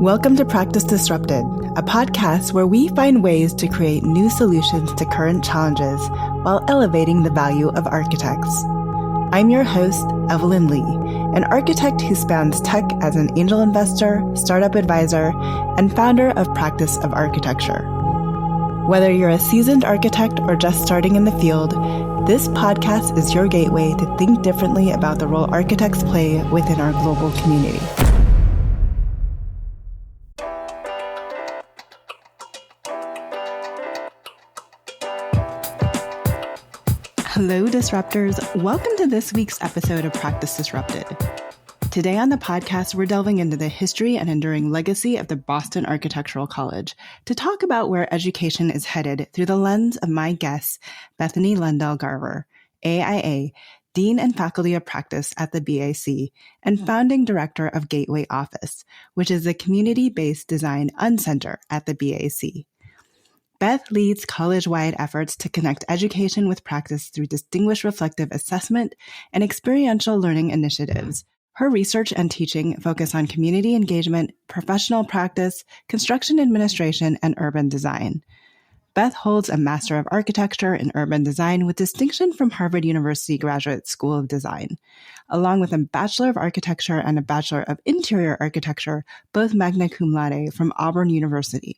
Welcome to Practice Disrupted, a podcast where we find ways to create new solutions to current challenges while elevating the value of architects. I'm your host, Evelyn Lee, an architect who spans tech as an angel investor, startup advisor, and founder of Practice of Architecture. Whether you're a seasoned architect or just starting in the field, this podcast is your gateway to think differently about the role architects play within our global community. Hello, Disruptors. Welcome to this week's episode of Practice Disrupted. Today on the podcast, we're delving into the history and enduring legacy of the Boston Architectural College to talk about where education is headed through the lens of my guest, Beth Lundell Garver, AIA, Dean and Faculty of Practice at the BAC, and Founding Director of Gateway Office, which is a community-based design uncenter at the BAC. Beth leads college-wide efforts to connect education with practice through distinguished reflective assessment and experiential learning initiatives. Her research and teaching focus on community engagement, professional practice, construction administration, and urban design. Beth holds a Master of Architecture in Urban Design with distinction from Harvard University Graduate School of Design, along with a Bachelor of Architecture and a Bachelor of Interior Architecture, both magna cum laude from Auburn University.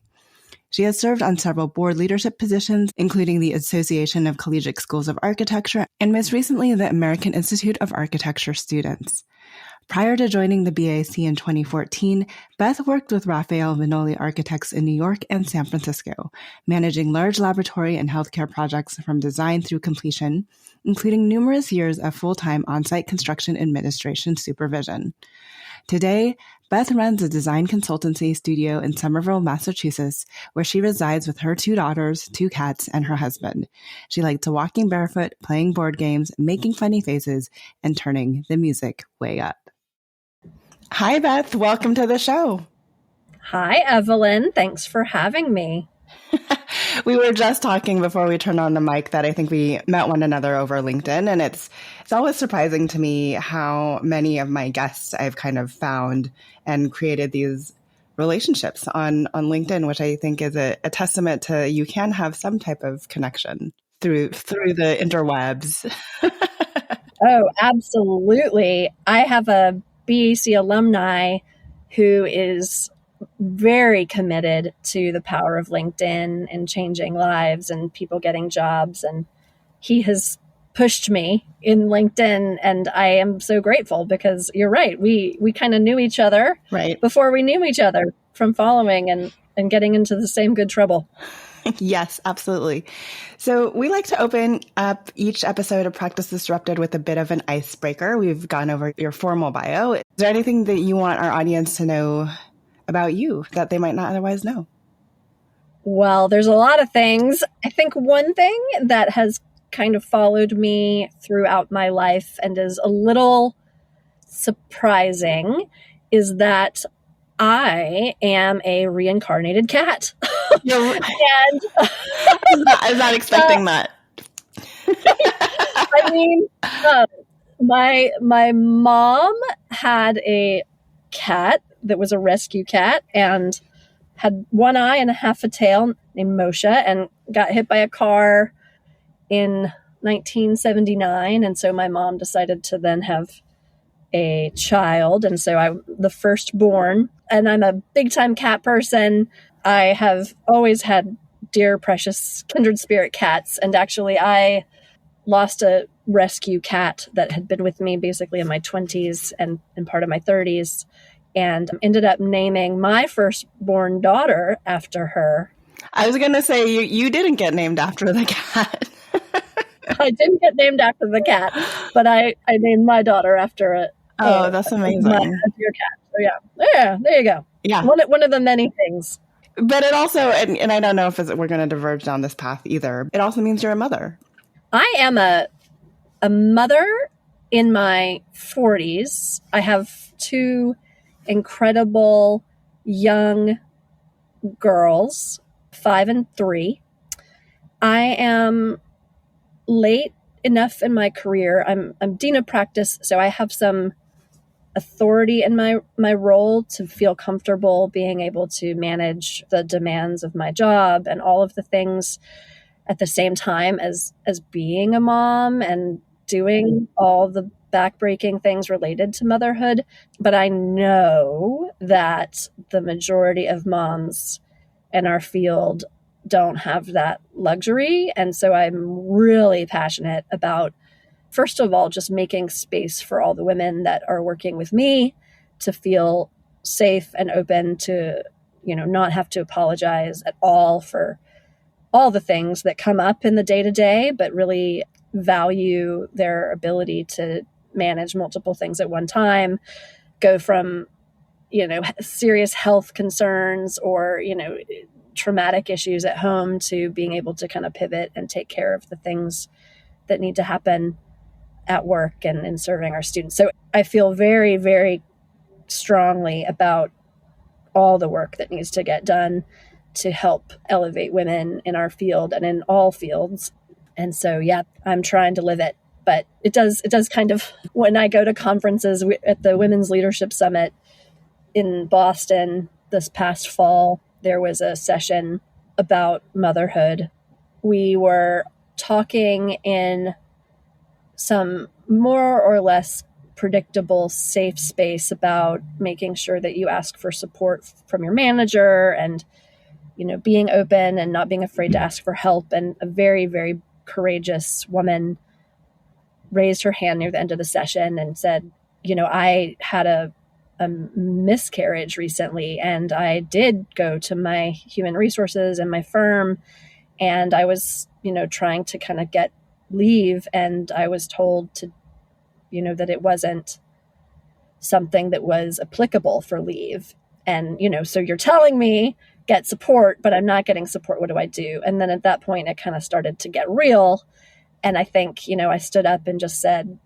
She has served on several board leadership positions, including the Association of Collegiate Schools of Architecture and most recently the American Institute of Architecture Students. Prior to joining the BAC in 2014, Beth worked with Raphael Vignoli Architects in New York and San Francisco, managing large laboratory and healthcare projects from design through completion, including numerous years of full-time on-site construction administration supervision. Today, Beth runs a design consultancy studio in Somerville, Massachusetts, where she resides with her 2 daughters, 2 cats, and her husband. She likes walking barefoot, playing board games, making funny faces, and turning the music way up. Hi, Beth. Welcome to the show. Hi, Evelyn. Thanks for having me. We were just talking before we turned on the mic that I think we met one another over LinkedIn, and it's always surprising to me how many of my guests I've kind of found and created these relationships on LinkedIn, which I think is a testament to you can have some type of connection through the interwebs. Oh, absolutely. I have a BAC alumni who is very committed to the power of LinkedIn and changing lives and people getting jobs. And he has pushed me in LinkedIn. And I am so grateful because you're right. We kind of knew each other before we knew each other from following and getting into the same good trouble. Yes, absolutely. So we like to open up each episode of Practice Disrupted with a bit of an icebreaker. We've gone over your formal bio. Is there anything that you want our audience to know about you that they might not otherwise know? Well, there's a lot of things. I think one thing that has kind of followed me throughout my life and is a little surprising is that I am a reincarnated cat. And I was not expecting that. I mean, my mom had a cat that was a rescue cat and had one eye and a half a tail named Moshe and got hit by a car in 1979. And so my mom decided to then have a child. And so I'm the firstborn, and I'm a big time cat person. I have always had dear, precious kindred spirit cats. And actually I lost a rescue cat that had been with me basically in my 20s and part of my 30s. And ended up naming my firstborn daughter after her. I was going to say, you didn't get named after the cat. I didn't get named after the cat, but I named my daughter after it. Oh, that's amazing. Your cat. So yeah, there you go. Yeah. One of the many things. But it also, and I don't know if we're going to diverge down this path either, it also means you're a mother. I am a mother in my 40s. I have 2 incredible young girls, 5 and 3. I am late enough in my career. I'm dean of practice, so I have some authority in my role to feel comfortable being able to manage the demands of my job and all of the things at the same time as being a mom and doing all the backbreaking things related to motherhood. But I know that the majority of moms in our field don't have that luxury. And so I'm really passionate about, first of all, just making space for all the women that are working with me to feel safe and open to, not have to apologize at all for all the things that come up in the day-to-day, but really value their ability to manage multiple things at one time, go from, serious health concerns or, traumatic issues at home to being able to kind of pivot and take care of the things that need to happen at work and in serving our students. So I feel very, very strongly about all the work that needs to get done to help elevate women in our field and in all fields. And so, yeah, I'm trying to live it. But it does kind of, when I go to conferences at the Women's Leadership Summit in Boston this past fall, there was a session about motherhood. We were talking in some more or less predictable, safe space about making sure that you ask for support from your manager and, being open and not being afraid to ask for help. And a very, very courageous woman raised her hand near the end of the session and said, I had a miscarriage recently, and I did go to my human resources and my firm, and I was, trying to kind of get leave, and I was told to, that it wasn't something that was applicable for leave. And, so you're telling me get support, but I'm not getting support. What do I do? And then at that point, it kind of started to get real. And I think, I stood up and just said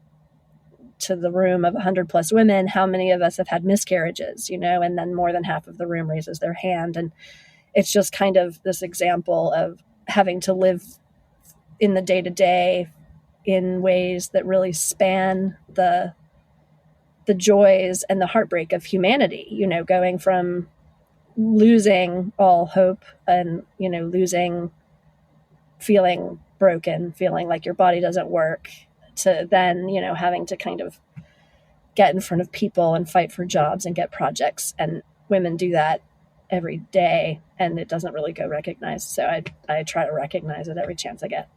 to the room of 100 plus women, how many of us have had miscarriages, and then more than half of the room raises their hand. And it's just kind of this example of having to live in the day-to-day in ways that really span the joys and the heartbreak of humanity, going from losing all hope and, feeling broken, feeling like your body doesn't work, to then, having to kind of get in front of people and fight for jobs and get projects. And women do that every day, and it doesn't really go recognized. So I try to recognize it every chance I get.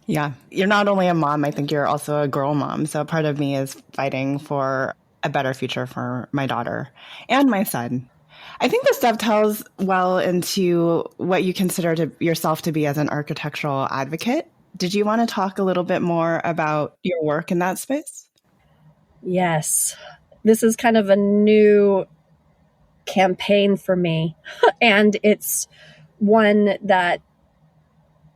Yeah. You're not only a mom, I think you're also a girl mom. So part of me is fighting for a better future for my daughter and my son. I think this dovetails well into what you consider yourself to be as an architectural advocate. Did you want to talk a little bit more about your work in that space? Yes. This is kind of a new campaign for me. And it's one that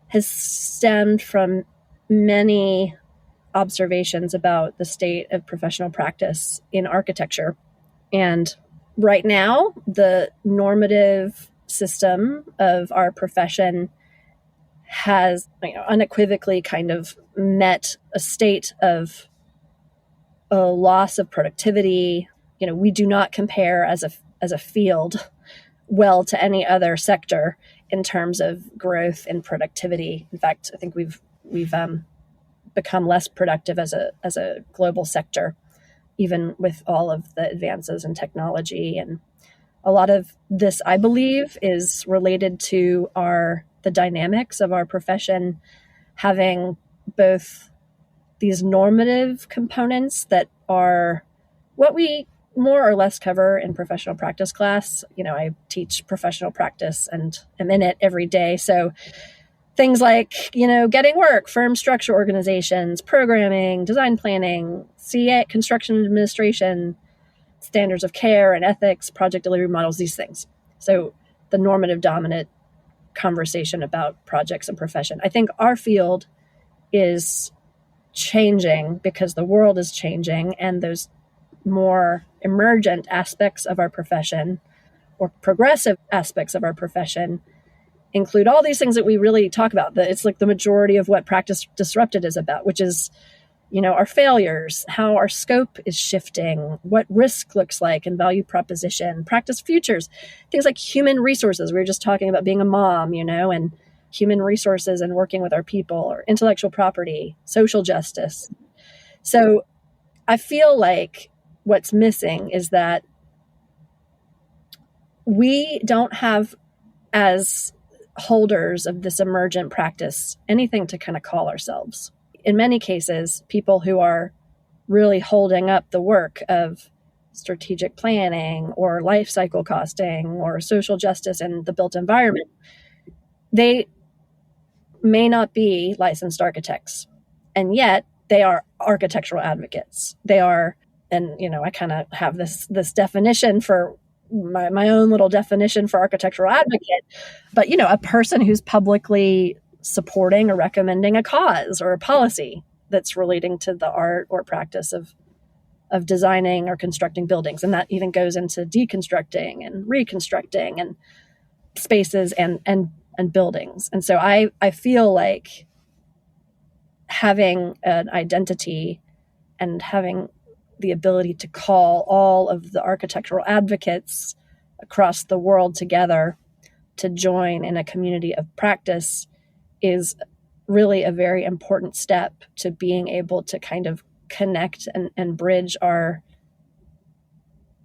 has stemmed from many observations about the state of professional practice in architecture. And right now, the normative system of our profession has unequivocally kind of met a state of a loss of productivity. We do not compare as a field well to any other sector in terms of growth and productivity. In fact, I think we've become less productive as a global sector, even with all of the advances in technology. And a lot of this, I believe, is related to the dynamics of our profession having both these normative components that are what we more or less cover in professional practice class. I teach professional practice and am in it every day. So things like, getting work, firm structure organizations, programming, design planning, CA, construction administration, standards of care and ethics, project delivery models, these things. So the normative dominant conversation about projects and profession. I think our field is changing because the world is changing, and those more emergent aspects of our profession or progressive aspects of our profession include all these things that we really talk about. It's like the majority of what Practice Disrupted is about, which is, our failures, how our scope is shifting, what risk looks like and value proposition, practice futures, things like human resources. We were just talking about being a mom, and human resources and working with our people, or intellectual property, social justice. So I feel like what's missing is that we don't have, as holders of this emergent practice, anything to kind of call ourselves. In many cases, people who are really holding up the work of strategic planning or life cycle costing or social justice in the built environment, they may not be licensed architects, and yet they are architectural advocates. They are, and I kind of have this definition for my own little definition for architectural advocate, but a person who's publicly supporting or recommending a cause or a policy that's relating to the art or practice of designing or constructing buildings. And that even goes into deconstructing and reconstructing and spaces and buildings. And so I feel like having an identity and having the ability to call all of the architectural advocates across the world together to join in a community of practice is really a very important step to being able to kind of connect and bridge our,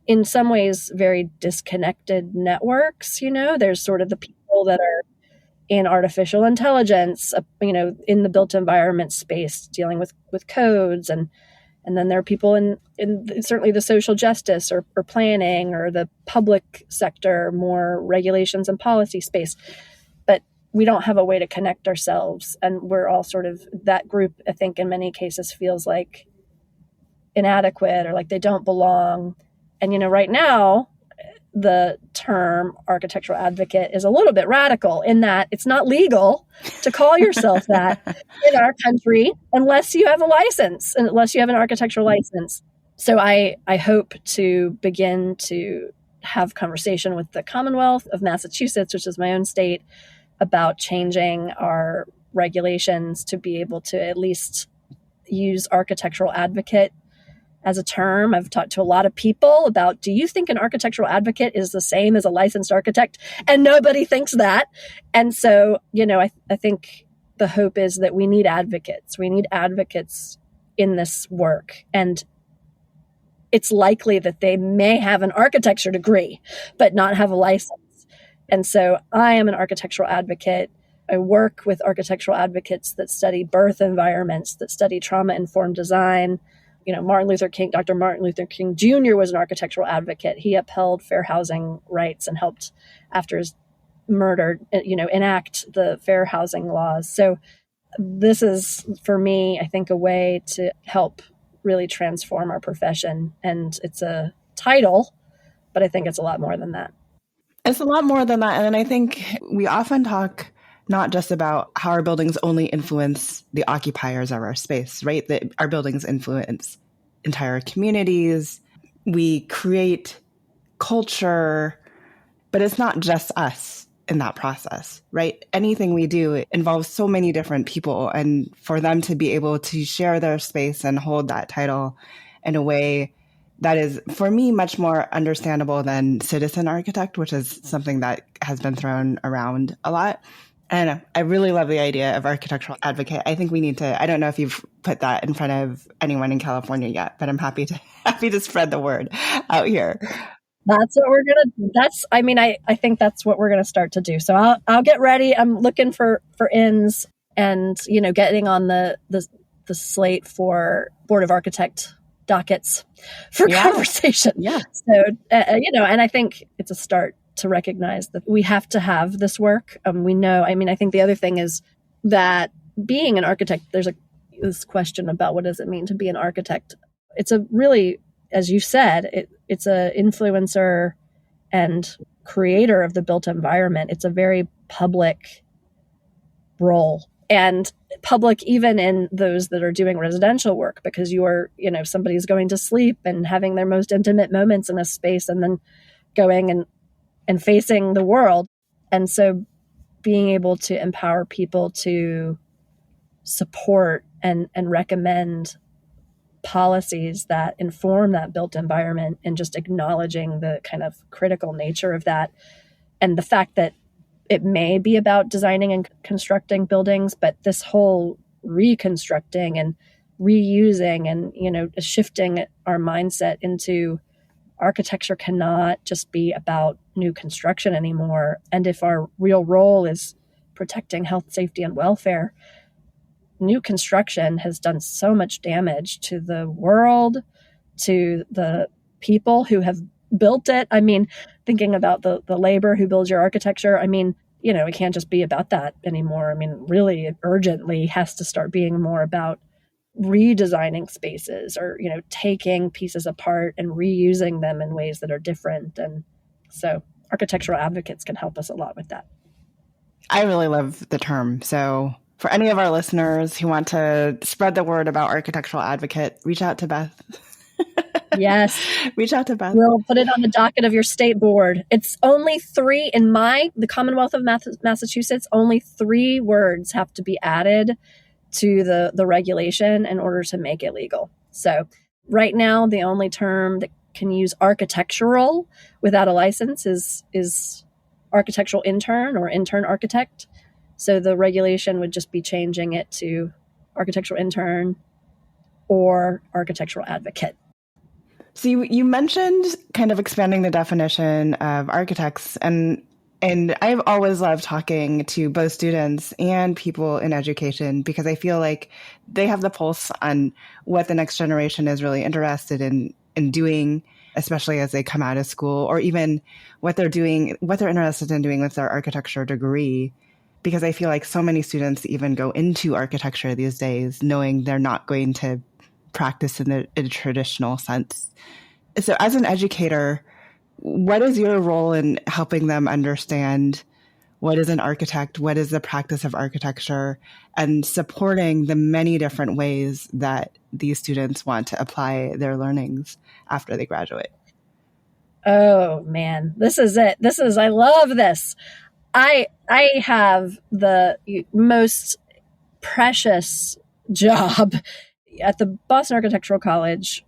in some ways, very disconnected networks. There's sort of the people that are in artificial intelligence, in the built environment space, dealing with codes, and then there are people in certainly the social justice or planning or the public sector, more regulations and policy space. But we don't have a way to connect ourselves. And we're all sort of, that group, I think, in many cases feels like inadequate or like they don't belong. And, right now, the term architectural advocate is a little bit radical in that it's not legal to call yourself that in our country unless you have a license, unless you have an architectural license. So I hope to begin to have conversation with the Commonwealth of Massachusetts, which is my own state, about changing our regulations to be able to at least use architectural advocate as a term. I've talked to a lot of people about, do you think an architectural advocate is the same as a licensed architect? And nobody thinks that. And so, I think the hope is that we need advocates. We need advocates in this work. And it's likely that they may have an architecture degree, but not have a license. And so I am an architectural advocate. I work with architectural advocates that study birth environments, that study trauma-informed design. Dr. Martin Luther King Jr. was an architectural advocate. He upheld fair housing rights and helped, after his murder, enact the fair housing laws. So this is, for me, I think, a way to help really transform our profession. And it's a title, but I think it's a lot more than that. It's a lot more than that. And I think we often talk not just about how our buildings only influence the occupiers of our space, right? That our buildings influence entire communities. We create culture, but it's not just us in that process, right? Anything we do involves so many different people, and for them to be able to share their space and hold that title in a way that is, for me, much more understandable than citizen architect, which is something that has been thrown around a lot. And I really love the idea of architectural advocate. I think we need to, I don't know if you've put that in front of anyone in California yet, but I'm happy to spread the word out here. That's what we're going to, I think that's what we're going to start to do. So I'll get ready. I'm looking for ins and, getting on the slate for Board of Architect dockets for conversation. Yeah. So, and I think it's a start to recognize that we have to have this work. We know, I think the other thing is that being an architect, there's this question about what does it mean to be an architect? It's a really, as you said, it's a influencer and creator of the built environment. It's a very public role, and public even in those that are doing residential work, because you're, somebody's going to sleep and having their most intimate moments in a space and then going and facing the world. And so being able to empower people to support and recommend policies that inform that built environment, and just acknowledging the kind of critical nature of that, and the fact that it may be about designing and constructing buildings, but this whole reconstructing and reusing and, shifting our mindset into architecture cannot just be about new construction anymore. And if our real role is protecting health, safety, and welfare, new construction has done so much damage to the world, to the people who have built it. I mean, thinking about the labor who builds your architecture, I mean, it can't just be about that anymore. I mean, really, it urgently has to start being more about redesigning spaces, or, taking pieces apart and reusing them in ways that are different. And so architectural advocates can help us a lot with that. I really love the term. So for any of our listeners who want to spread the word about architectural advocate, reach out to Beth. Yes. Reach out to Beth. We'll put it on the docket of your state board. It's only 3 in the Commonwealth of Massachusetts, only 3 words have to be added to the regulation in order to make it legal. So right now, the only term that can use architectural without a license is architectural intern or intern architect. So the regulation would just be changing it to architectural intern or architectural advocate. So you mentioned kind of expanding the definition of architects, and I've always loved talking to both students and people in education, because I feel like they have the pulse on what the next generation is really interested in doing, especially as they come out of school, or even what they're interested in doing with their architecture degree. Because I feel like so many students even go into architecture these days knowing they're not going to practice in a traditional sense. So as an educator, what is your role in helping them understand what is an architect, what is the practice of architecture, and supporting the many different ways that these students want to apply their learnings after they graduate? Oh man, this is it. I love this. I have the most precious job at the Boston Architectural College.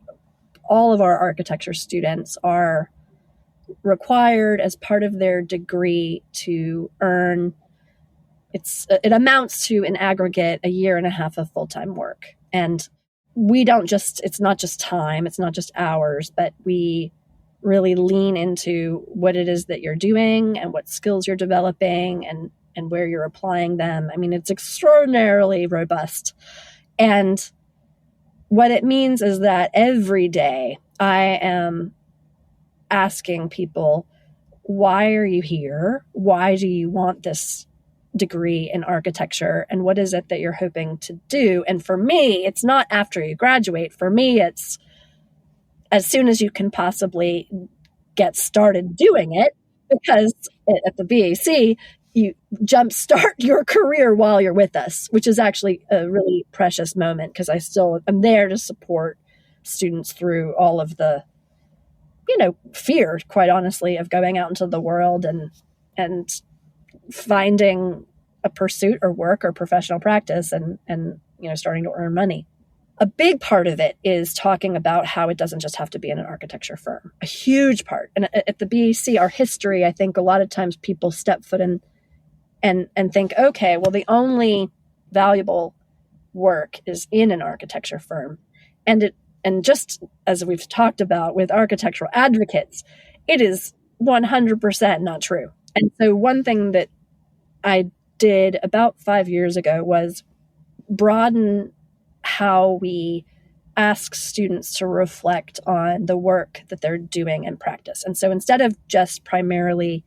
All of our architecture students are required as part of their degree to earn, it amounts to an aggregate 1.5 years of full-time work. And it's not just time, it's not just hours, but we really lean into what it is that you're doing and what skills you're developing and where you're applying them. I mean, it's extraordinarily robust. And what it means is that every day I am asking people, why are you here? Why do you want this degree in architecture? And what is it that you're hoping to do? And for me, it's not after you graduate. For me, it's as soon as you can possibly get started doing it, because at the BAC, you jumpstart your career while you're with us, which is actually a really precious moment, because I'm there to support students through all of the, fear, quite honestly, of going out into the world and finding a pursuit or work or professional practice and starting to earn money. A big part of it is talking about how it doesn't just have to be in an architecture firm. A huge part. And at the BAC, our history, I think a lot of times people step foot in and think, okay, well, the only valuable work is in an architecture firm. And just as we've talked about with architectural advocates, it is 100% not true. And so one thing that I did about 5 years ago was broaden how we ask students to reflect on the work that they're doing in practice. And so instead of just primarily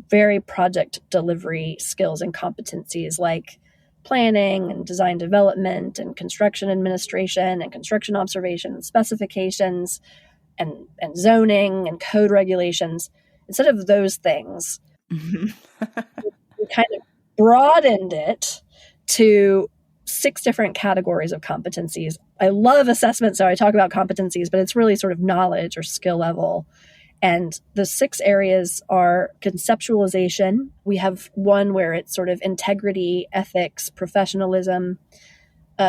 very project delivery skills and competencies like planning and design development and construction administration and construction observation and specifications and zoning and code regulations, instead of those things, we kind of broadened it to 6 different categories of competencies. I love assessment, so I talk about competencies, but it's really sort of knowledge or skill level. And the 6 areas are conceptualization. We have one where it's sort of integrity, ethics, professionalism,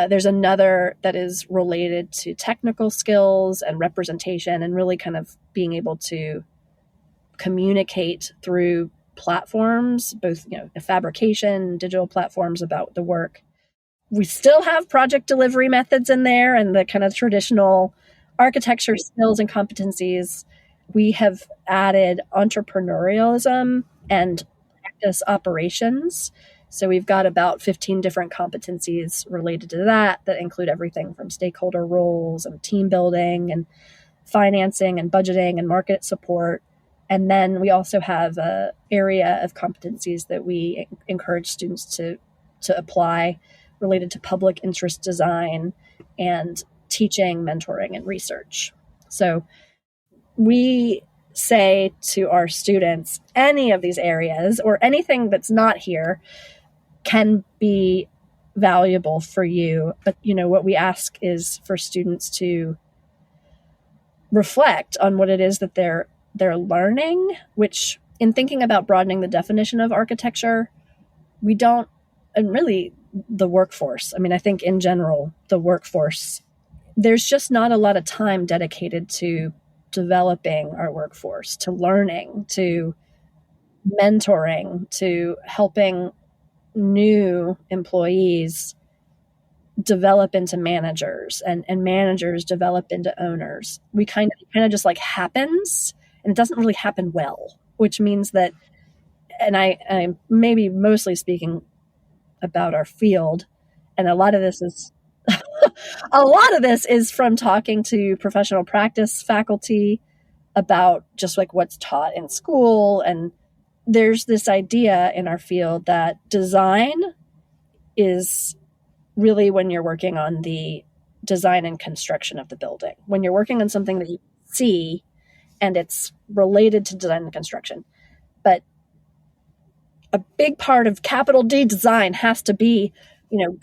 There's another that is related to technical skills and representation and really kind of being able to communicate through platforms, both, fabrication, digital platforms about the work. We still have project delivery methods in there and the kind of traditional architecture skills and competencies. We have added entrepreneurialism and practice operations. So we've got about 15 different competencies related to that include everything from stakeholder roles and team building and financing and budgeting and market support. And then we also have an area of competencies that we encourage students to apply related to public interest design and teaching, mentoring, and research. So we say to our students, any of these areas or anything that's not here can be valuable for you. But, what we ask is for students to reflect on what it is that they're learning, which in thinking about broadening the definition of architecture, we don't, and really the workforce. I mean, I think in general, the workforce, there's just not a lot of time dedicated to developing our workforce, to learning, to mentoring, to helping new employees develop into managers and managers develop into owners. We kind of just like happens, and it doesn't really happen well, which means that, and I'm maybe mostly speaking about our field, and a lot of this is from talking to professional practice faculty about just like what's taught in school. And there's this idea in our field that design is really when you're working on the design and construction of the building, when you're working on something that you see and it's related to design and construction. But a big part of capital D design has to be,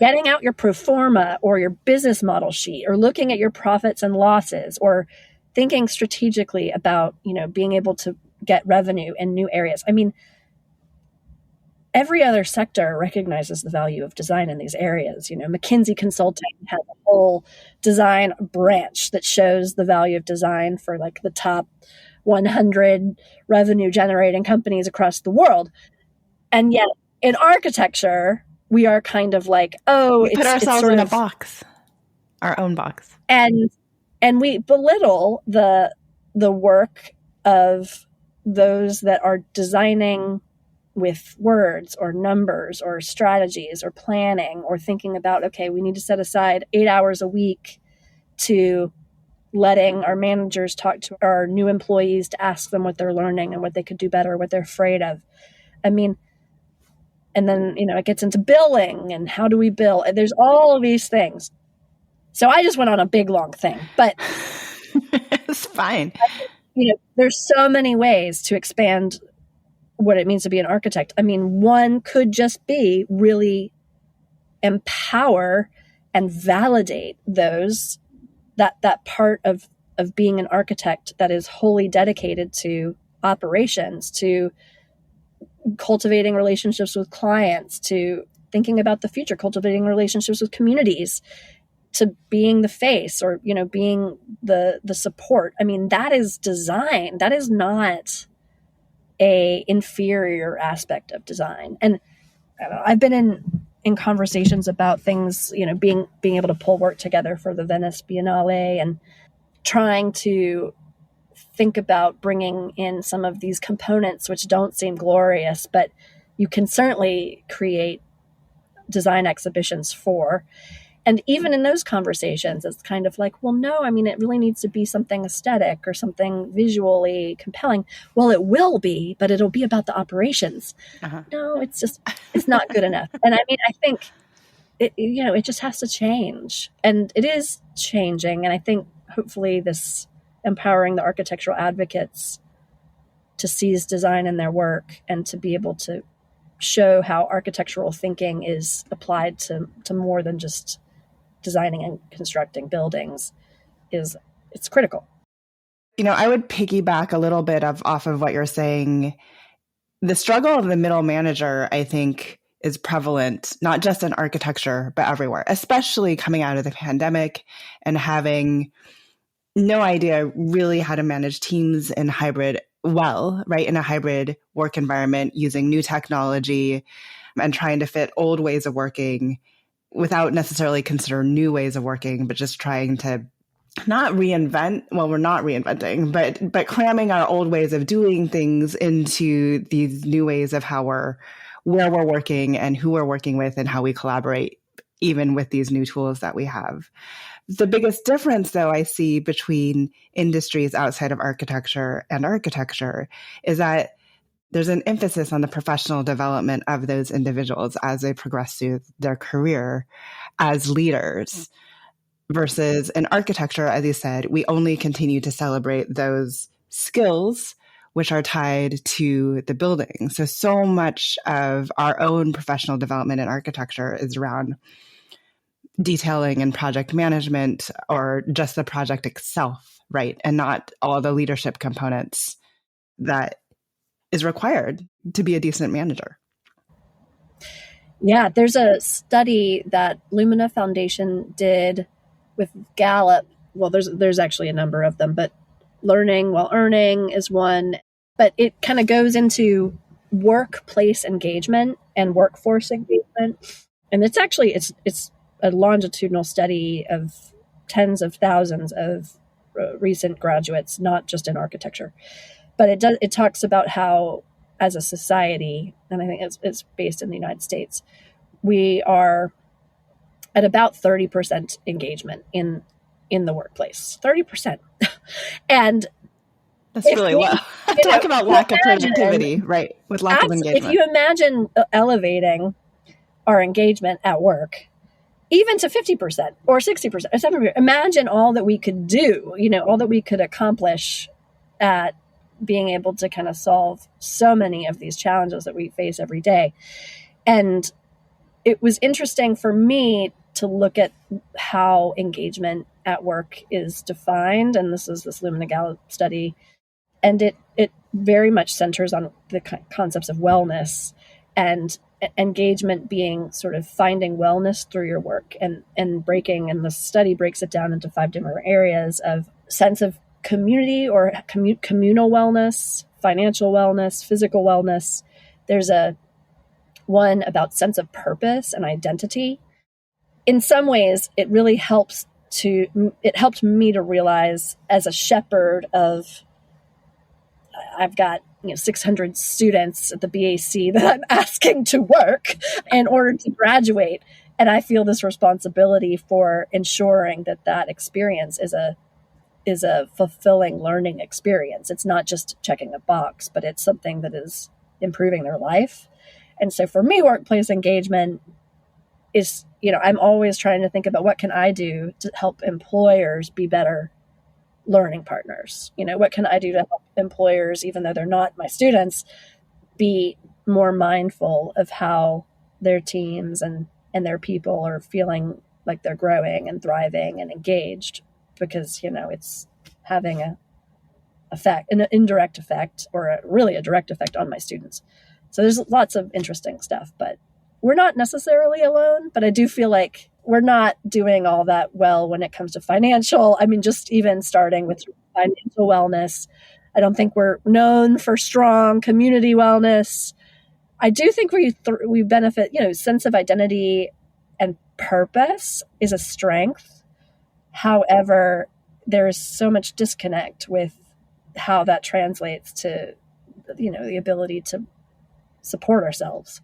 getting out your pro forma or your business model sheet or looking at your profits and losses or thinking strategically about, being able to get revenue in new areas. I mean, every other sector recognizes the value of design in these areas. McKinsey Consulting has a whole design branch that shows the value of design for like the top 100 revenue generating companies across the world. And yet in architecture, we are kind of like, we put ourselves in a box, our own box. And we belittle the work of those that are designing with words or numbers or strategies or planning or thinking about, okay, we need to set aside 8 hours a week to letting our managers talk to our new employees to ask them what they're learning and what they could do better, what they're afraid of. I mean, and then, it gets into billing and how do we bill? And there's all of these things. So I just went on a big, long thing, but it's fine. There's so many ways to expand what it means to be an architect. I mean, one could just be really empower and validate that part of being an architect that is wholly dedicated to operations, to cultivating relationships with clients, to thinking about the future, cultivating relationships with communities, to being the face or, being the support. I mean, that is design. That is not a inferior aspect of design. And I don't know, I've been in conversations about things, being able to pull work together for the Venice Biennale and trying to think about bringing in some of these components, which don't seem glorious, but you can certainly create design exhibitions for. And even in those conversations, it's kind of like, well, no, I mean, it really needs to be something aesthetic or something visually compelling. Well, it will be, but it'll be about the operations. Uh-huh. No, it's not good enough. And I mean, I think it just has to change, and it is changing. And I think hopefully this empowering the architectural advocates to seize design in their work and to be able to show how architectural thinking is applied to more than just designing and constructing buildings it's critical. I would piggyback a little bit off of what you're saying. The struggle of the middle manager, I think, is prevalent, not just in architecture, but everywhere, especially coming out of the pandemic and having no idea really how to manage teams in hybrid well, right? In a hybrid work environment using new technology and trying to fit old ways of working without necessarily consider new ways of working, but just trying to not reinvent. Well, we're not reinventing, but cramming our old ways of doing things into these new ways of where we're working and who we're working with and how we collaborate, even with these new tools that we have. The biggest difference, though, I see between industries outside of architecture and architecture is that there's an emphasis on the professional development of those individuals as they progress through their career as leaders. Versus in architecture, as you said, we only continue to celebrate those skills which are tied to the building. So much of our own professional development in architecture is around detailing and project management or just the project itself, right? And not all the leadership components that is required to be a decent manager. Yeah, there's a study that Lumina Foundation did with Gallup. Well, there's actually a number of them, but learning while earning is one. But it kind of goes into workplace engagement and workforce engagement. And it's a longitudinal study of tens of thousands of recent graduates, not just in architecture. But it talks about how, as a society, and I think it's based in the United States, we are at about 30% engagement in the workplace. 30%. And that's really low. Talk about lack of productivity, right? With lack of engagement. If you imagine elevating our engagement at work, even to 50% or 60% or 70%, imagine all that we could do, all that we could accomplish at being able to kind of solve so many of these challenges that we face every day. And it was interesting for me to look at how engagement at work is defined. And this is this Lumina Gallup study. And it very much centers on the concepts of wellness and engagement being sort of finding wellness through your work and the study breaks it down into 5 different areas of sense of community or communal wellness, financial wellness, physical wellness. There's one about sense of purpose and identity. In some ways, it really helped me to realize as a shepherd of, I've got 600 students at the BAC that I'm asking to work in order to graduate. And I feel this responsibility for ensuring that experience is a fulfilling learning experience. It's not just checking a box, but it's something that is improving their life. And so for me, workplace engagement is, I'm always trying to think about what can I do to help employers be better learning partners. What can I do to help employers, even though they're not my students, be more mindful of how their teams and their people are feeling like they're growing and thriving and engaged, because, it's having an indirect effect or a direct effect on my students. So there's lots of interesting stuff, but we're not necessarily alone. But I do feel like we're not doing all that well when it comes to financial. I mean, just even starting with financial wellness, I don't think we're known for strong community wellness. I do think we benefit, sense of identity and purpose is a strength. However, there is so much disconnect with how that translates to, the ability to support ourselves.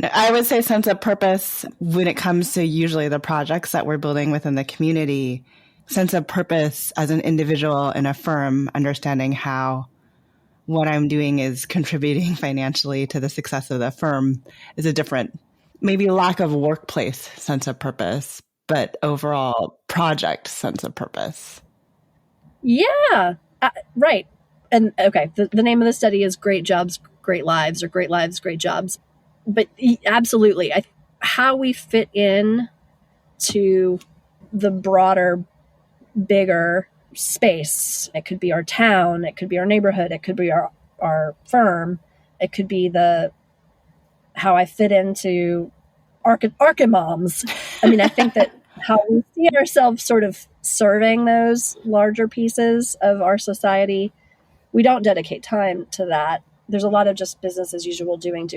I would say sense of purpose when it comes to usually the projects that we're building within the community, sense of purpose as an individual in a firm, understanding how what I'm doing is contributing financially to the success of the firm is a different, maybe lack of workplace sense of purpose, but overall project sense of purpose. Yeah, right. And okay, the name of the study is Great Jobs, Great Lives, or Great Lives, Great Jobs. But absolutely, how we fit in to the broader, bigger space. It could be our town, it could be our neighborhood, it could be our firm, it could be the how I fit into Archimoms. I mean, I think that how we see ourselves sort of serving those larger pieces of our society, we don't dedicate time to that. There's a lot of just business as usual, doing,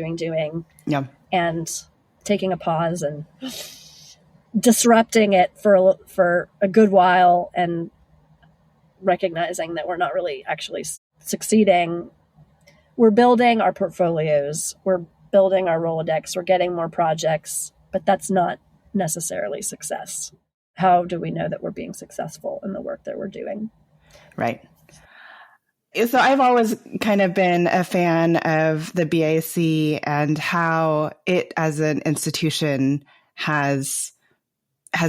Yeah. and taking a pause and disrupting it for a good while and recognizing that we're not really actually succeeding. We're building our portfolios, we're building our Rolodex, we're getting more projects, but that's not necessarily success. How do we know that we're being successful in the work that we're doing? Right. So I've always kind of been a fan of the BAC and how it as an institution has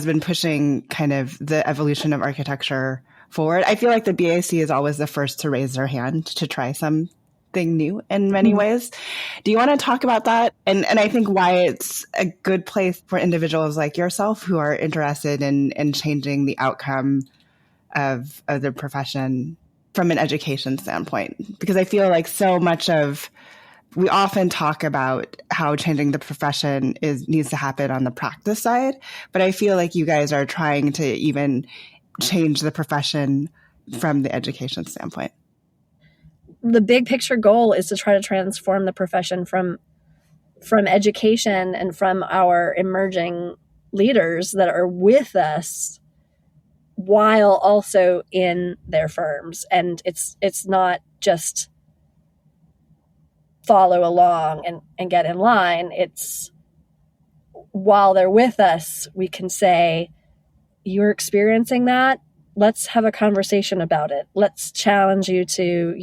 been pushing kind of the evolution of architecture forward. I feel like the BAC is always the first to raise their hand to try something new in many ways. Do you want to talk about that? And I think why it's a good place for individuals like yourself who are interested in changing the outcome of the profession from an education standpoint, because I feel like so much of, we often talk about how changing the profession needs to happen on the practice side, but I feel like you guys are trying to even change the profession from the education standpoint. The big picture goal is to try to transform the profession from education and from our emerging leaders that are with us while also in their firms. And it's not just follow along and get in line. It's while they're with us, we can say, you're experiencing that. Let's have a conversation about it. Let's challenge you to,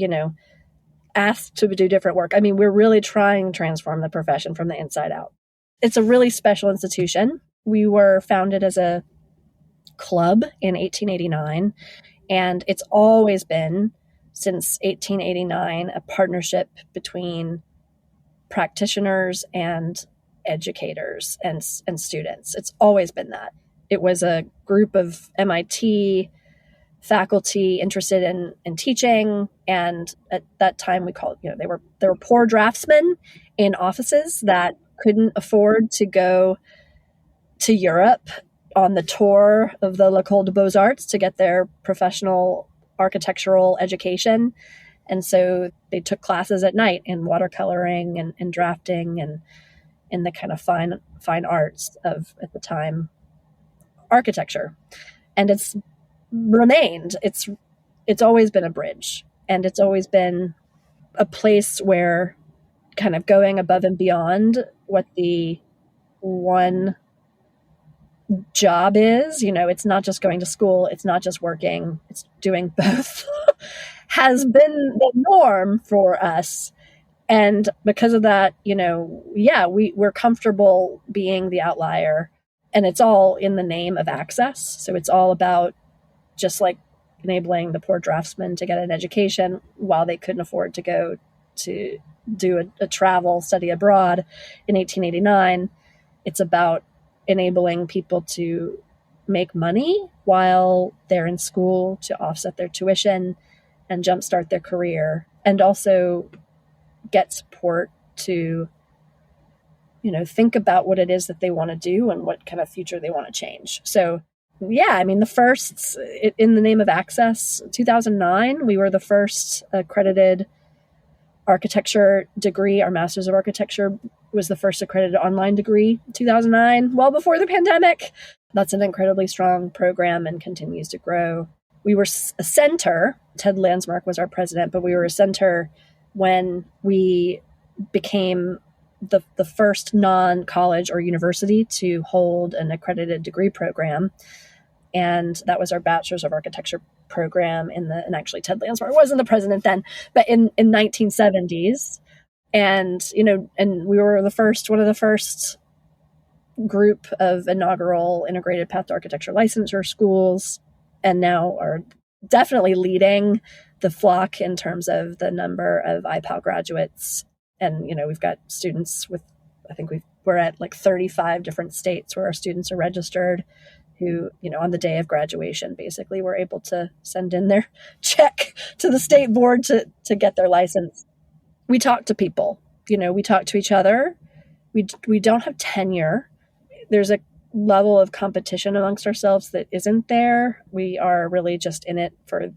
ask to do different work. I mean, we're really trying to transform the profession from the inside out. It's a really special institution. We were founded as a club in 1889, and it's always been, since 1889, a partnership between practitioners and educators and students. It's always been that. It was a group of MIT faculty interested in teaching, and at that time we called, they were poor draftsmen in offices that couldn't afford to go to Europe on the tour of the L'École des Beaux-Arts to get their professional architectural education. And so they took classes at night in watercoloring and drafting and in the kind of fine arts of, at the time, architecture. And it's remained. It's always been a bridge, and it's always been a place where kind of going above and beyond what the one job is, it's not just going to school, it's not just working, it's doing both, has been the norm for us. And because of that, we're comfortable being the outlier, and it's all in the name of access. So it's all about just like enabling the poor draftsmen to get an education while they couldn't afford to go to do a travel study abroad in 1889. It's about enabling people to make money while they're in school to offset their tuition and jumpstart their career, and also get support to, think about what it is that they want to do and what kind of future they want to change. So, the first, in the name of access, 2009, we were the first accredited architecture degree. Our Master's of Architecture was the first accredited online degree in 2009, well before the pandemic. That's an incredibly strong program and continues to grow. We were a center. Ted Landsmark was our president, but we were a center when we became the first non-college or university to hold an accredited degree program. And that was our Bachelor's of Architecture program and actually Ted Landsmark wasn't the president then, but in 1970s. And, and we were one of the first group of inaugural integrated path to architecture licensure schools, and now are definitely leading the flock in terms of the number of IPAL graduates. And, we've got students we're at like 35 different states where our students are registered, who, on the day of graduation, basically were able to send in their check to the state board to get their license. We talk to people, we talk to each other. We don't have tenure. There's a level of competition amongst ourselves that isn't there. We are really just in it for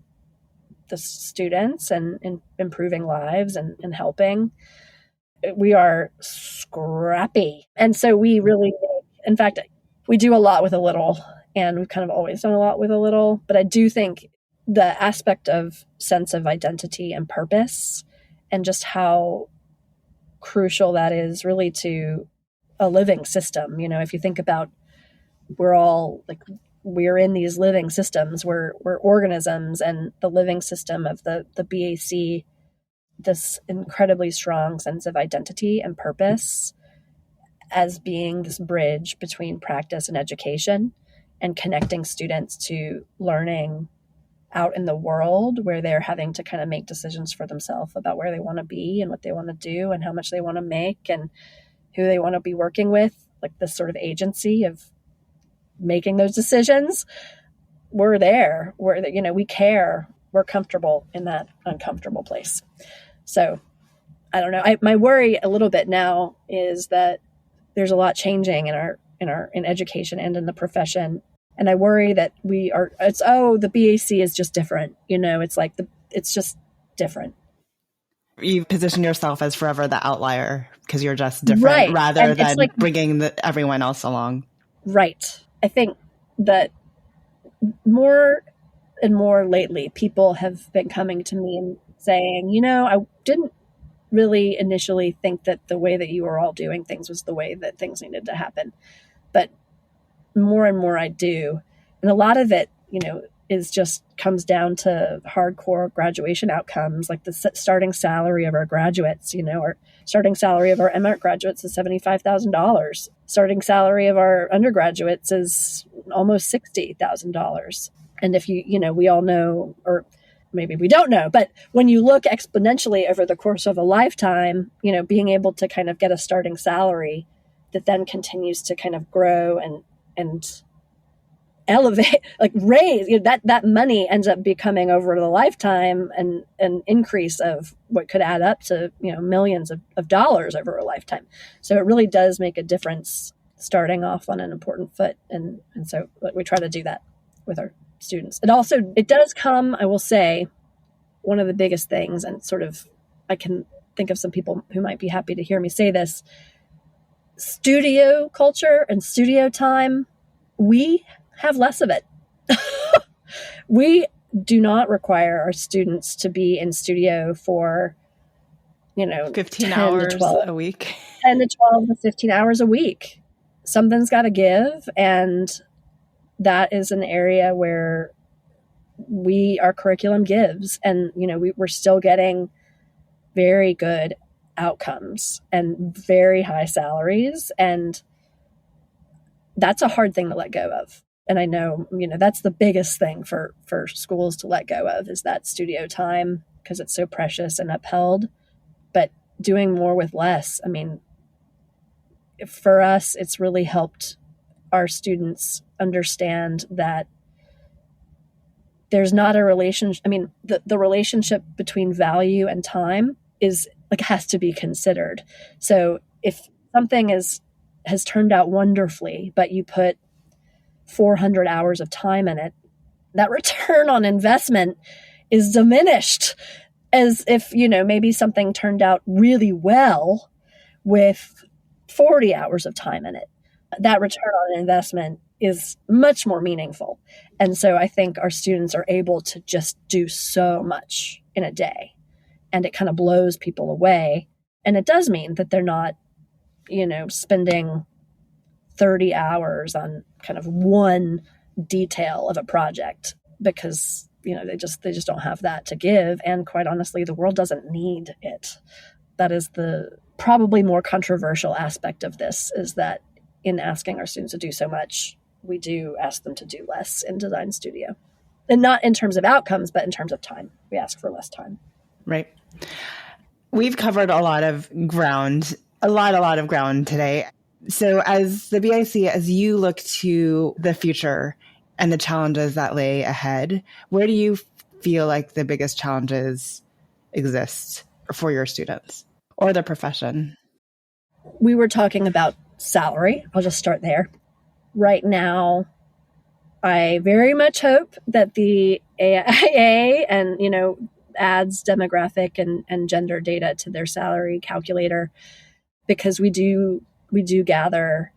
the students and improving lives and helping. We are scrappy. And so we really, in fact, we do a lot with a little, and we've kind of always done a lot with a little. But I do think the aspect of sense of identity and purpose and just how crucial that is really to a living system. You know, if you think about, we're in these living systems, we're organisms, and the living system of the BAC, this incredibly strong sense of identity and purpose as being this bridge between practice and education and connecting students to learning out in the world where they're having to kind of make decisions for themselves about where they want to be and what they want to do and how much they want to make and who they want to be working with, like this sort of agency of making those decisions. We're there. We care. We're comfortable in that uncomfortable place. So I don't know. My worry a little bit now is that there's a lot changing in education and in the profession. And I worry that the BAC is just different. It's just different. You position yourself as forever the outlier because you're just different, right, rather than bringing everyone else along. Right. I think that more and more lately, people have been coming to me and saying, I didn't really initially think that the way that you were all doing things was the way that things needed to happen. But more and more I do. And a lot of it, is just comes down to hardcore graduation outcomes, like the starting salary of our graduates, our starting salary of our MArch graduates is $75,000. Starting salary of our undergraduates is almost $60,000. And if we all know, or maybe we don't know, but when you look exponentially over the course of a lifetime, being able to kind of get a starting salary that then continues to kind of grow and elevate, like raise, that money ends up becoming over the lifetime an increase of what could add up to, millions of dollars over a lifetime. So it really does make a difference starting off on an important foot. And so we try to do that with our students. It does come, I will say, one of the biggest things, and sort of, I can think of some people who might be happy to hear me say this, studio culture and studio time, we have less of it. We do not require our students to be in studio for, 15 hours a week. 10 to 12 to 15 hours a week. Something's got to give. And that is an area where our curriculum gives. And, we're still getting very good outcomes and very high salaries. And that's a hard thing to let go of. And I know, that's the biggest thing for schools to let go of, is that studio time, because it's so precious and upheld. But doing more with less, for us, it's really helped our students understand that there's not a relationship. The relationship between value and time has to be considered. So if something has turned out wonderfully, but you put 400 hours of time in it, that return on investment is diminished, as if, maybe something turned out really well with 40 hours of time in it. That return on investment is much more meaningful. And so I think our students are able to just do so much in a day, and it kind of blows people away. And it does mean that they're not, spending 30 hours on kind of one detail of a project, because, they just don't have that to give. And quite honestly, the world doesn't need it. That is the probably more controversial aspect of this, is that in asking our students to do so much, we do ask them to do less in design studio. And not in terms of outcomes, but in terms of time. We ask for less time. Right. We've covered a lot of ground today. So as the BIC, as you look to the future and the challenges that lay ahead, where do you feel like the biggest challenges exist for your students or the profession? We were talking about salary. I'll just start there. Right now, I very much hope that the AIA and, adds demographic and gender data to their salary calculator, because we do gather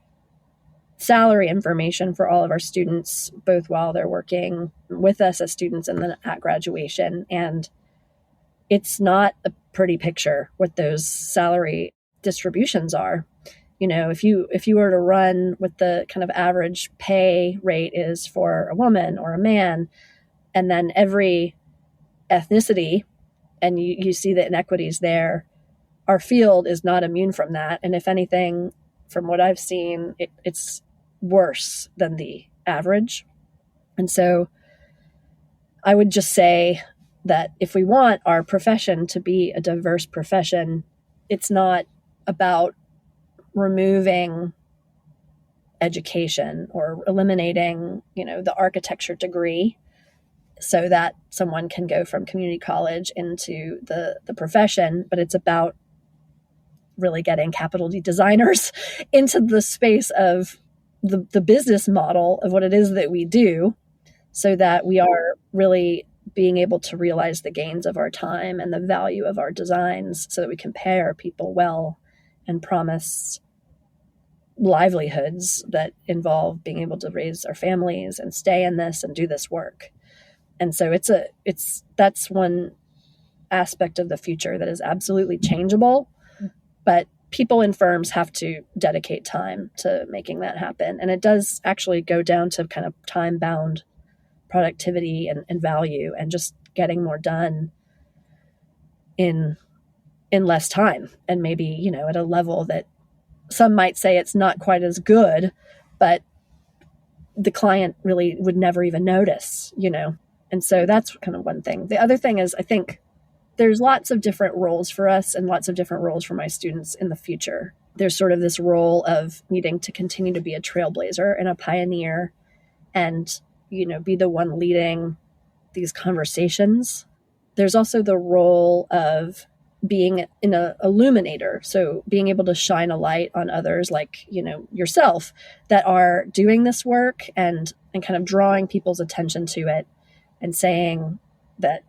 salary information for all of our students, both while they're working with us as students and then at graduation. And it's not a pretty picture what those salary distributions are. If you were to run what the kind of average pay rate is for a woman or a man, and then every ethnicity, and you see the inequities there, our field is not immune from that. And if anything, from what I've seen, it's worse than the average. And so I would just say that if we want our profession to be a diverse profession, it's not about removing education or eliminating, the architecture degree so that someone can go from community college into the profession, but it's about really getting capital D designers into the space of the business model of what it is that we do, so that we are really being able to realize the gains of our time and the value of our designs, so that we can pay our people well and promise livelihoods that involve being able to raise our families and stay in this and do this work. And so that's one aspect of the future that is absolutely changeable, but people in firms have to dedicate time to making that happen. And it does actually go down to kind of time-bound productivity and value, and just getting more done in less time, and maybe, at a level that some might say it's not quite as good, but the client really would never even notice, And so that's kind of one thing. The other thing is, I think there's lots of different roles for us and lots of different roles for my students in the future. There's sort of this role of needing to continue to be a trailblazer and a pioneer, and, be the one leading these conversations. There's also the role of being an illuminator. So being able to shine a light on others like, yourself, that are doing this work and kind of drawing people's attention to it, and saying that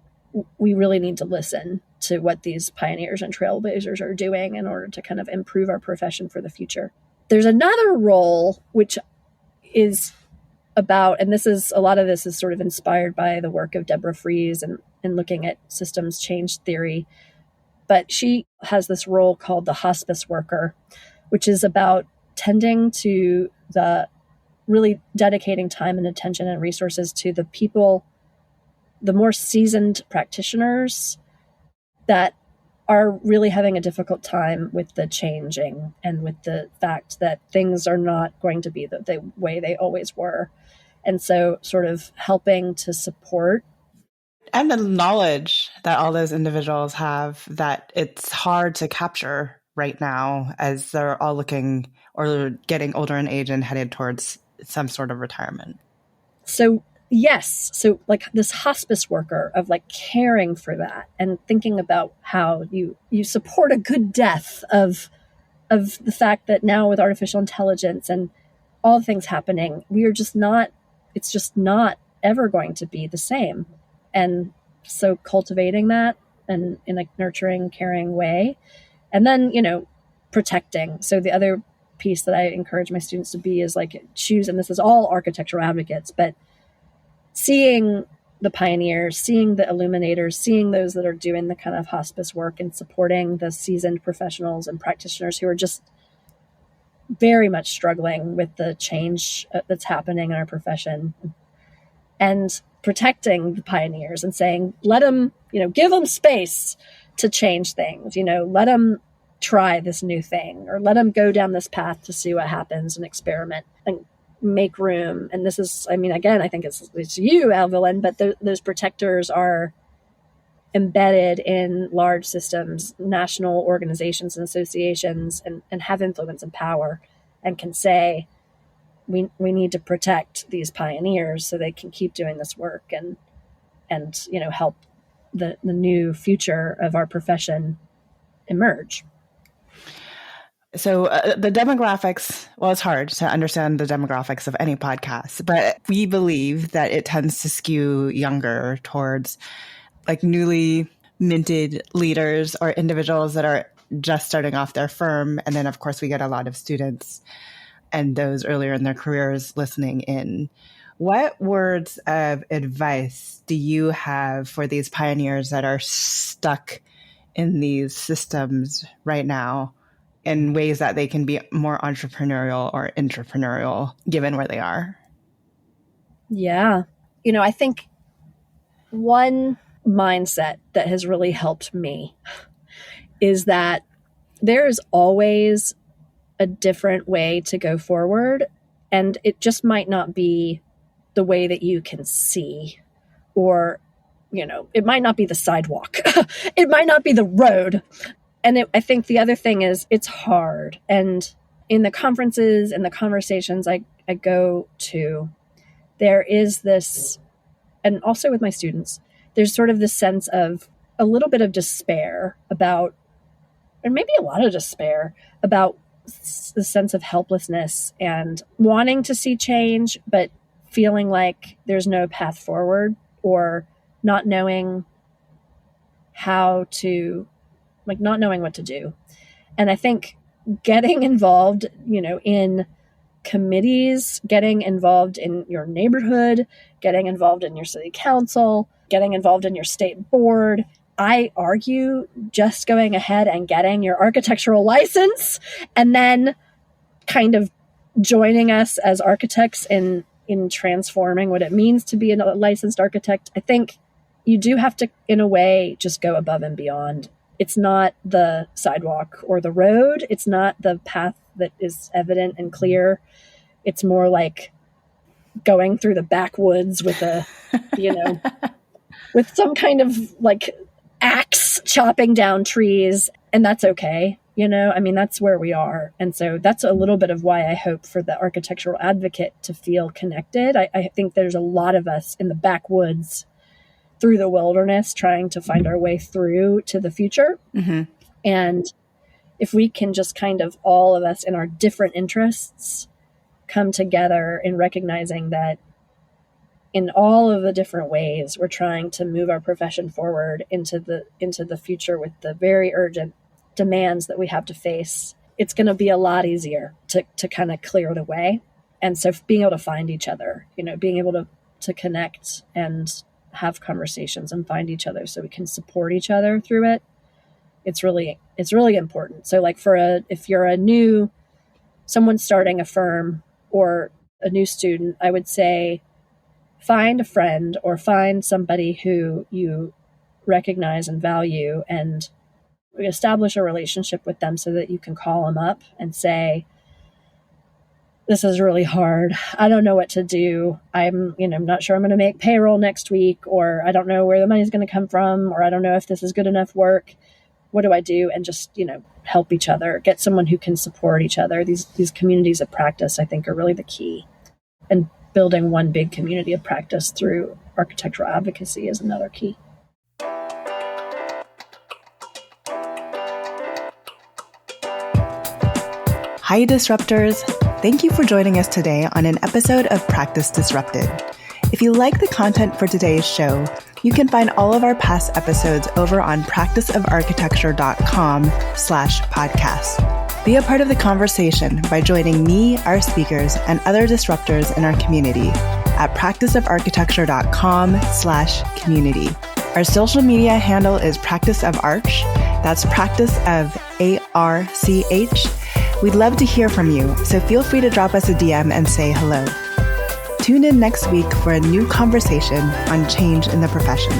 we really need to listen to what these pioneers and trailblazers are doing in order to kind of improve our profession for the future. There's another role which is about, and a lot of this is sort of inspired by the work of Deborah Fries and looking at systems change theory. But she has this role called the hospice worker, which is about tending to really dedicating time and attention and resources to the people, the more seasoned practitioners that are really having a difficult time with the changing and with the fact that things are not going to be the way they always were. And so sort of helping to support. And the knowledge that all those individuals have that it's hard to capture right now, as they're all looking or getting older in age and headed towards some sort of retirement. So yes. So like this hospice worker of like caring for that and thinking about how you support a good death of the fact that now with artificial intelligence and all things happening, it's just not ever going to be the same. And so cultivating that and in a nurturing, caring way, and then, protecting. So the other piece that I encourage my students to be is like choose, and this is all architectural advocates, but seeing the pioneers, seeing the illuminators, seeing those that are doing the kind of hospice work and supporting the seasoned professionals and practitioners who are just very much struggling with the change that's happening in our profession, and protecting the pioneers and saying, let them, give them space to change things, let them try this new thing, or let them go down this path to see what happens and experiment and make room. And this is, again, I think it's you, Evelyn, but those protectors are embedded in large systems, national organizations and associations, and have influence and power, and can say, we need to protect these pioneers so they can keep doing this work and help the new future of our profession emerge. So the demographics, well, it's hard to understand the demographics of any podcast, but we believe that it tends to skew younger towards like newly minted leaders or individuals that are just starting off their firm. And then, of course, we get a lot of students and those earlier in their careers listening in. What words of advice do you have for these pioneers that are stuck in these systems right now in ways that they can be more entrepreneurial or intrapreneurial given where they are? Yeah. I think one mindset that has really helped me is that there is always a different way to go forward, and it just might not be the way that you can see, or it might not be the sidewalk. It might not be the road. And I think the other thing is it's hard. And in the conferences and the conversations I go to, there is this, and also with my students, there's sort of this sense of a little bit of despair about, and maybe a lot of despair about the sense of helplessness and wanting to see change, but feeling like there's no path forward, or not knowing not knowing what to do. And I think getting involved, in committees, getting involved in your neighborhood, getting involved in your city council, getting involved in your state board, I argue just going ahead and getting your architectural license and then kind of joining us as architects in transforming what it means to be a licensed architect. I think you do have to, in a way, just go above and beyond. It's not the sidewalk or the road. It's not the path that is evident and clear. It's more like going through the backwoods with a, with some kind of like axe chopping down trees. And that's okay. That's where we are. And so that's a little bit of why I hope for the architectural advocate to feel connected. I think there's a lot of us in the backwoods through the wilderness trying to find our way through to the future. Mm-hmm. And if we can just kind of all of us in our different interests come together in recognizing that in all of the different ways we're trying to move our profession forward into the future with the very urgent demands that we have to face, it's going to be a lot easier to kind of clear the way. And so being able to find each other, being able to connect and have conversations and find each other so we can support each other through it. It's really important. So like if you're someone starting a firm or a new student, I would say find a friend or find somebody who you recognize and value and establish a relationship with them so that you can call them up and say, this is really hard. I don't know what to do. I'm not sure I'm going to make payroll next week, or I don't know where the money's going to come from, or I don't know if this is good enough work. What do I do? And just, help each other, get someone who can support each other. These communities of practice, I think, are really the key. And building one big community of practice through architectural advocacy is another key. Hi, Disruptors. Thank you for joining us today on an episode of Practice Disrupted. If you like the content for today's show, you can find all of our past episodes over on practiceofarchitecture.com/podcast. Be a part of the conversation by joining me, our speakers, and other disruptors in our community at practiceofarchitecture.com/community. Our social media handle is Practice of Arch. That's Practice of ARCH. We'd love to hear from you, so feel free to drop us a DM and say hello. Tune in next week for a new conversation on change in the profession.